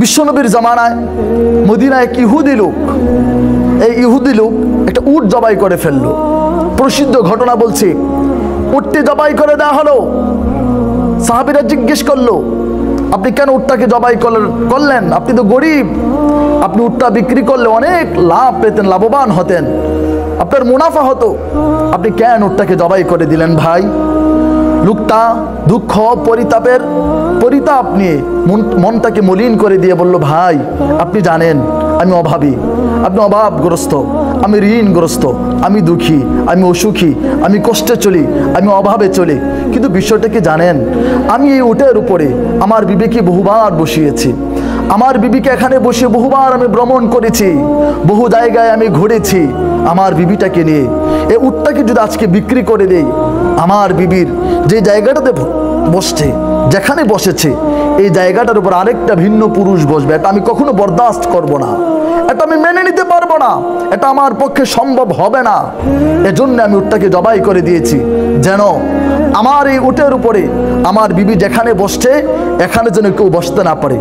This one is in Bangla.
বিশ্বনবীর জামানায় মদিনায় এক ইহুদি লোক, এই ইহুদি লোক একটা উট জবাই করে ফেললো। প্রসিদ্ধ ঘটনা বলছি, উটটি জবাই করে দেওয়া হলো। সাহাবীরা জিজ্ঞেস করলো, আপনি কেন উটটাকে জবাই করলেন? আপনি তো গরিব, আপনি উটটা বিক্রি করলে অনেক লাভ পেতেন, লাভবান হতেন, আপনার মুনাফা হতো, আপনি কেন উটটাকে জবাই করে দিলেন ভাই? লোকটা দুঃখ পরিতাপ নিয়ে মনটাকে মলিন করে দিয়ে বলল, ভাই আপনি জানেন আমি অভাবী, আপনি অভাবগ্রস্ত, আমি ঋণগ্রস্ত, আমি দুঃখী, আমি অসুখী, আমি কষ্টে চলি, আমি অভাবে চলি। কিন্তু বিষয়টা কি জানেন, আমি এই উটের উপরে আমার বিবেকে বহুবার বসিয়েছি, আমার বিবিকে এখানে বসে বহুবার আমি ভ্রমণ করেছি, বহু জায়গায় আমি ঘুরেছি আমার বিবিটাকে নিয়ে। এই উটটাকে যদি আজকে বিক্রি করে দেই, আমার বিবির যে জায়গাটাতে বসছে, যেখানে বসেছে, এই জায়গাটার উপর আরেকটা ভিন্ন পুরুষ বসবে, এটা আমি কখনো বরদাস্ত করব না, এটা আমি মেনে নিতে পারবো না, এটা আমার পক্ষে সম্ভব হবে না। এজন্য আমি উটটাকে জবাই করে দিয়েছি, যেন আমার এই উটের উপরে আমার বিবি যেখানে বসছে এখানে যেন কেউ বসতে না পারে।